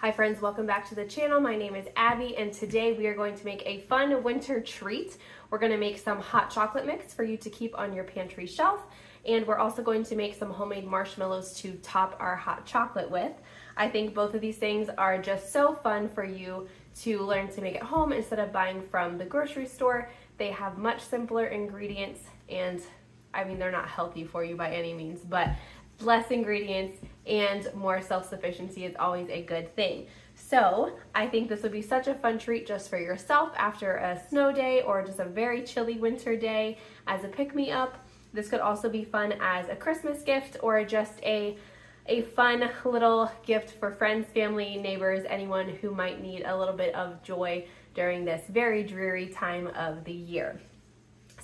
Hi friends, welcome back to the channel. My name is Abby and today we are going to make a fun winter treat. We're going to make some hot chocolate mix for you to keep on your pantry shelf, and we're also going to make some homemade marshmallows to top our hot chocolate with. I think both of these things are just so fun for you to learn to make at home instead of buying from the grocery store. They have much simpler ingredients, and I mean, they're not healthy for you by any means, but less ingredients and more self-sufficiency is always a good thing. So I think this would be such a fun treat just for yourself after a snow day or just a very chilly winter day as a pick-me-up. This could also be fun as a Christmas gift or just a fun little gift for friends, family, neighbors, anyone who might need a little bit of joy during this very dreary time of the year.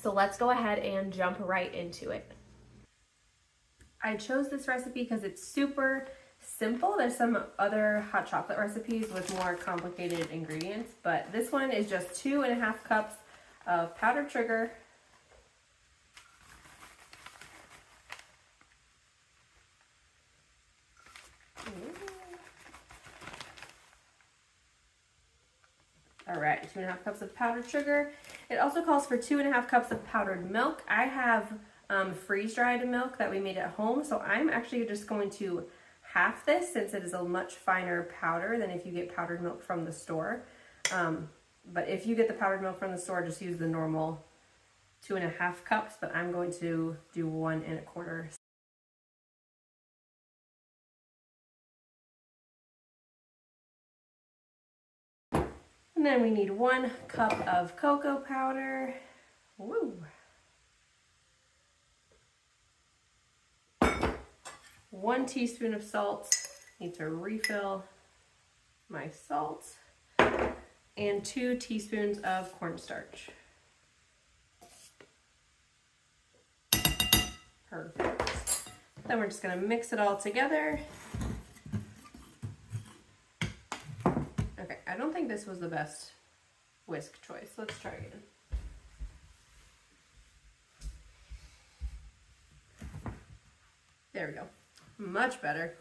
So let's go ahead and jump right into it. I chose this recipe because it's super simple. There's some other hot chocolate recipes with more complicated ingredients, but this one is just 2.5 cups of powdered sugar, all right, 2.5 cups of powdered sugar. It also calls for 2.5 cups of powdered milk. I have freeze-dried milk that we made at home, so I'm actually just going to half this since it is a much finer powder than if you get powdered milk from the store. But if you get the powdered milk from the store, just use the normal 2.5 cups, but I'm going to do 1.25. And then we need 1 cup of cocoa powder. Woo! 1 teaspoon of salt. Need to refill my salt. And 2 teaspoons of cornstarch. Perfect. Then we're just going to mix it all together. Okay, I don't think this was the best whisk choice. Let's try again. There we go. Much better.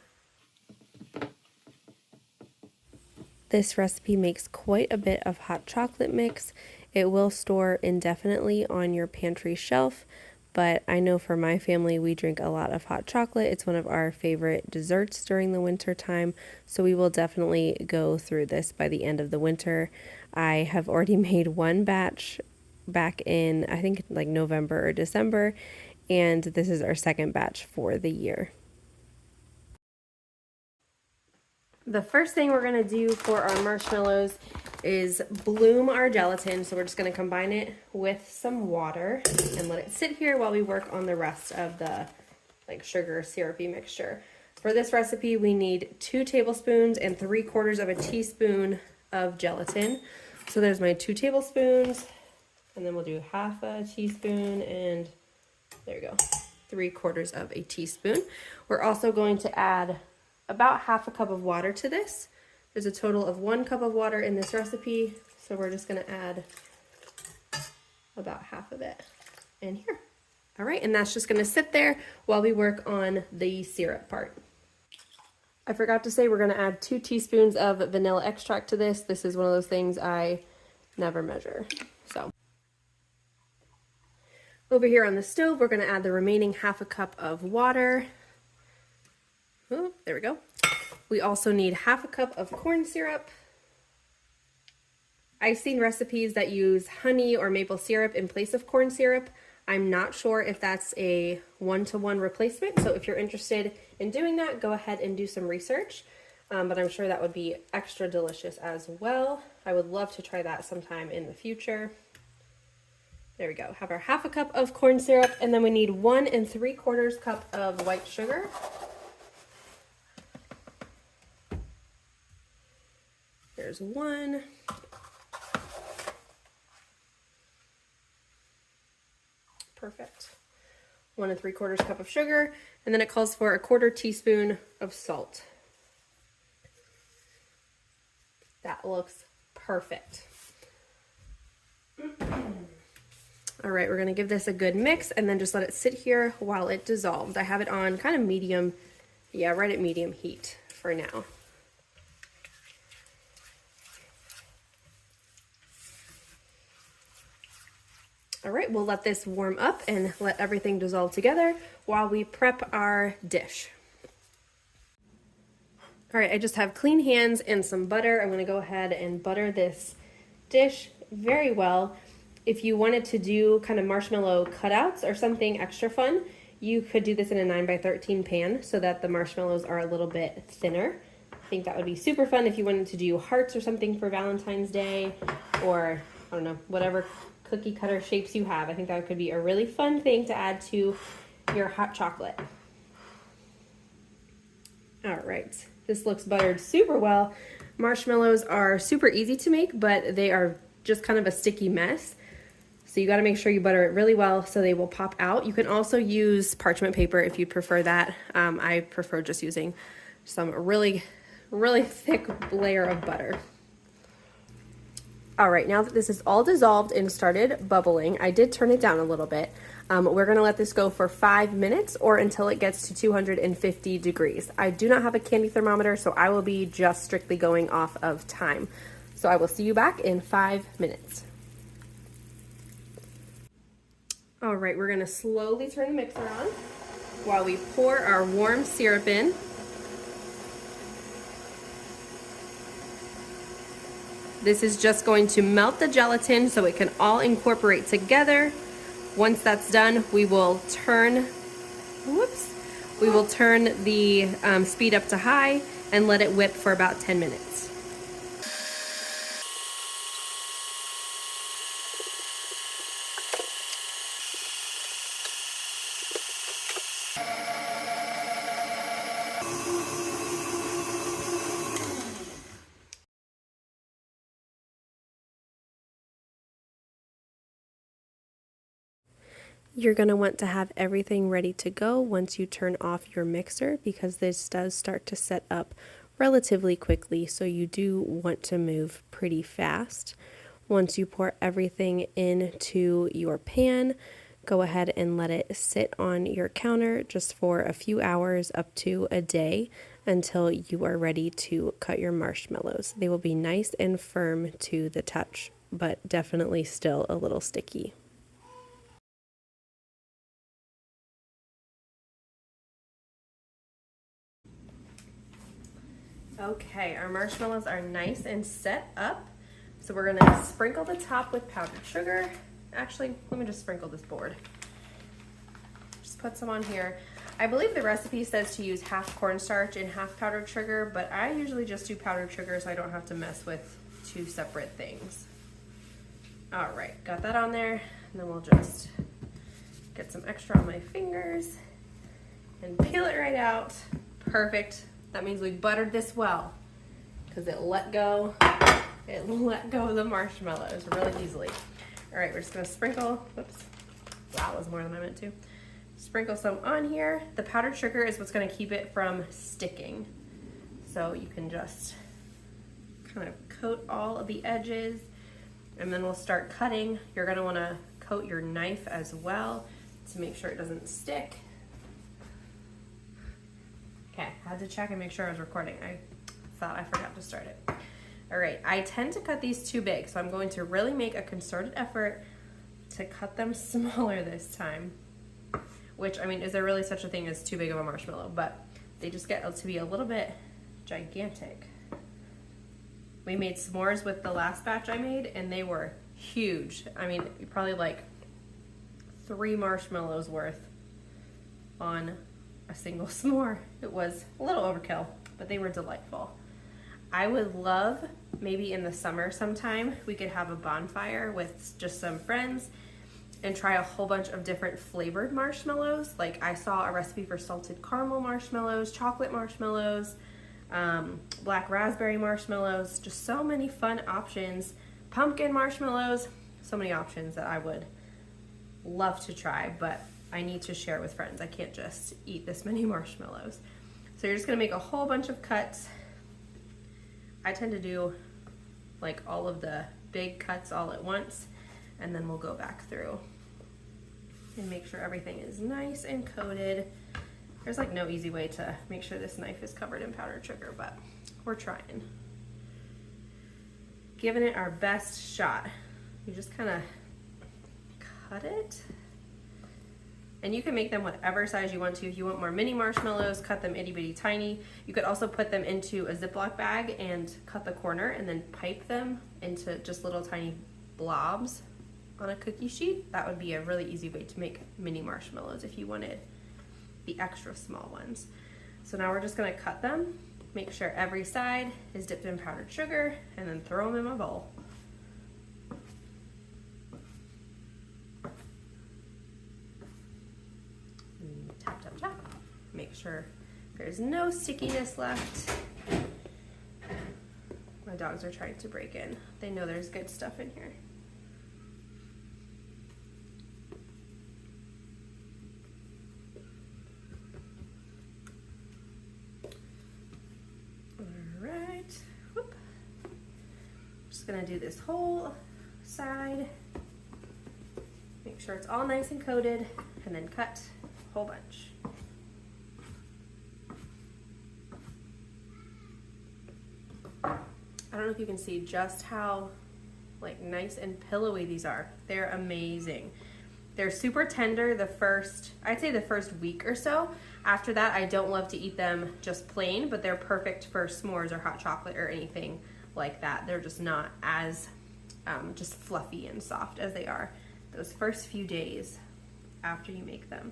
This recipe makes quite a bit of hot chocolate mix. It will store indefinitely on your pantry shelf, but I know for my family we drink a lot of hot chocolate. It's one of our favorite desserts during the winter time, so we will definitely go through this by the end of the winter. I have already made 1 batch back in, I think, like November or December, and this is our second batch for the year. The first thing we're going to do for our marshmallows is bloom our gelatin. So we're just going to combine it with some water and let it sit here while we work on the rest of the sugar syrupy mixture. For this recipe, we need 2 tablespoons and 3/4 of a teaspoon of gelatin. So there's my 2 tablespoons, and then we'll do 1/2 teaspoon, and there we go, 3/4 of a teaspoon. We're also going to add about 1/2 cup of water to this. There's a total of 1 cup of water in this recipe, so we're just going to add about 1/2 of it in here. All right, and that's just going to sit there while we work on the syrup part. I forgot to say we're going to add 2 teaspoons of vanilla extract to this. This is one of those things I never measure. So over here on the stove, we're going to add the remaining 1/2 cup of water. Oh, there we go. We also need 1/2 cup of corn syrup. I've seen recipes that use honey or maple syrup in place of corn syrup. I'm not sure if that's a 1-to-1 replacement, so if you're interested in doing that, go ahead and do some research. But I'm sure that would be extra delicious as well. I would love to try that sometime in the future. There we go. Have our 1/2 cup of corn syrup, and then we need 1 3/4 cup of white sugar. There's 1. Perfect. 1 3/4 cup of sugar, and then it calls for 1/4 teaspoon of salt. That looks perfect. All right, we're gonna give this a good mix and then just let it sit here while it dissolves. I have it on kind of medium, right at medium heat for now. All right, we'll let this warm up and let everything dissolve together while we prep our dish. All right, I just have clean hands and some butter. I'm gonna go ahead and butter this dish very well. If you wanted to do kind of marshmallow cutouts or something extra fun, you could do this in a 9x13 pan so that the marshmallows are a little bit thinner. I think that would be super fun if you wanted to do hearts or something for Valentine's Day, or I don't know, whatever cookie cutter shapes you have. I think that could be a really fun thing to add to your hot chocolate. All right. This looks buttered super well. Marshmallows are super easy to make, but they are just kind of a sticky mess. So you got to make sure you butter it really well so they will pop out. You can also use parchment paper if you prefer that. I prefer just using some really thick layer of butter. All right, now that this is all dissolved and started bubbling, I did turn it down a little bit. We're gonna let this go for 5 minutes or until it gets to 250 degrees. I do not have a candy thermometer, so I will be just strictly going off of time. So I will see you back in 5 minutes. All right, we're gonna slowly turn the mixer on while we pour our warm syrup in. This is just going to melt the gelatin so it can all incorporate together. Once that's done, we will turn the speed up to high and let it whip for about 10 minutes. You're going to want to have everything ready to go once you turn off your mixer, because this does start to set up relatively quickly, so you do want to move pretty fast. Once you pour everything into your pan, go ahead and let it sit on your counter just for a few hours up to a day until you are ready to cut your marshmallows. They will be nice and firm to the touch, but definitely still a little sticky. Okay, our marshmallows are nice and set up. So we're gonna sprinkle the top with powdered sugar. Actually, let me just sprinkle this board. Just put some on here. I believe the recipe says to use half cornstarch and half powdered sugar, but I usually just do powdered sugar so I don't have to mess with two separate things. All right, got that on there, and then we'll just get some extra on my fingers and peel it right out. Perfect. That means we buttered this well, because it let go of the marshmallows really easily. All right, we're just gonna sprinkle, whoops, wow, that was more than I meant to. Sprinkle some on here. The powdered sugar is what's gonna keep it from sticking. So you can just kind of coat all of the edges, and then we'll start cutting. You're gonna wanna coat your knife as well to make sure it doesn't stick. Okay, I had to check and make sure I was recording. I thought I forgot to start it. All right, I tend to cut these too big, so I'm going to really make a concerted effort to cut them smaller this time. Which, I mean, is there really such a thing as too big of a marshmallow? But they just get to be a little bit gigantic. We made s'mores with the last batch I made, and they were huge. I mean, probably like 3 marshmallows worth on a single s'more. It was a little overkill, but they were delightful. I would love, maybe in the summer sometime, we could have a bonfire with just some friends and try a whole bunch of different flavored marshmallows. Like I saw a recipe for salted caramel marshmallows, chocolate marshmallows, black raspberry marshmallows, just so many fun options. Pumpkin marshmallows, so many options that I would love to try, but I need to share with friends. I can't just eat this many marshmallows. So you're just gonna make a whole bunch of cuts. I tend to do like all of the big cuts all at once, and then we'll go back through and make sure everything is nice and coated. There's like no easy way to make sure this knife is covered in powdered sugar, but we're trying. Giving it our best shot. You just kind of cut it. And you can make them whatever size you want to. If you want more mini marshmallows, cut them itty bitty tiny. You could also put them into a Ziploc bag and cut the corner and then pipe them into just little tiny blobs on a cookie sheet. That would be a really easy way to make mini marshmallows if you wanted the extra small ones. So now we're just gonna cut them, make sure every side is dipped in powdered sugar, and then throw them in my bowl. Tap, tap, tap. Make sure there's no stickiness left. My dogs are trying to break in. They know there's good stuff in here. All right. Whoop. Just gonna do this whole side. Make sure it's all nice and coated, and then cut a whole bunch. I don't know if you can see just how like nice and pillowy these are. They're amazing. They're super tender I'd say the first week or so. After that, I don't love to eat them just plain, but they're perfect for s'mores or hot chocolate or anything like that. They're just not as just fluffy and soft as they are those first few days after you make them.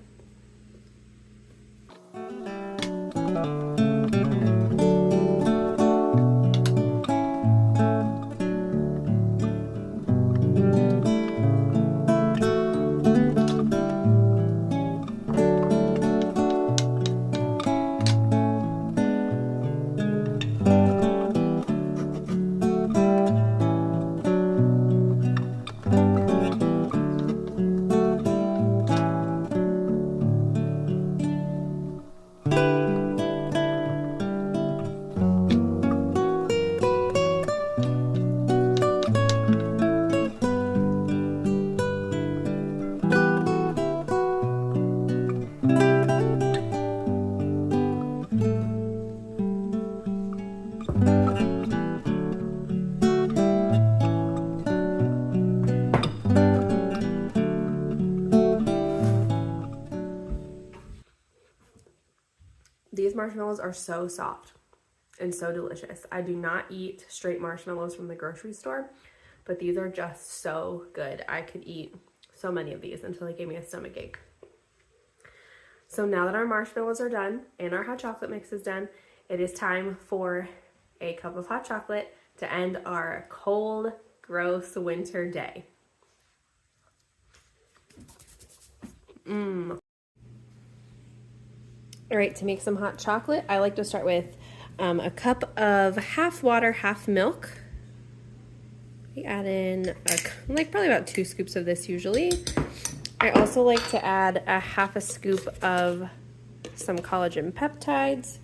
These marshmallows are so soft and so delicious. I do not eat straight marshmallows from the grocery store, but these are just so good. I could eat so many of these until they gave me a stomach ache. So now that our marshmallows are done and our hot chocolate mix is done, it is time for a cup of hot chocolate to end our cold, gross winter day. All right, to make some hot chocolate, I like to start with a cup of half water, half milk. We add in probably about 2 scoops of this usually. I also like to add a half a scoop of some collagen peptides.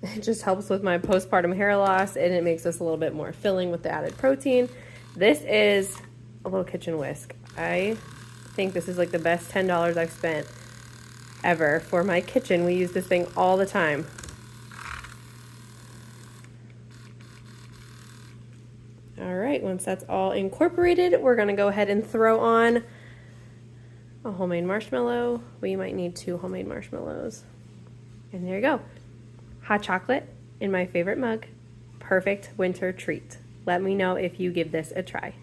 It just helps with my postpartum hair loss, and it makes us a little bit more filling with the added protein. This is a little kitchen whisk. I think this is like the best $10 I've spent ever for my kitchen. We use this thing all the time. All right, once that's all incorporated, we're gonna go ahead and throw on a homemade marshmallow. We might need 2 homemade marshmallows. And there you go. Hot chocolate in my favorite mug. Perfect winter treat. Let me know if you give this a try.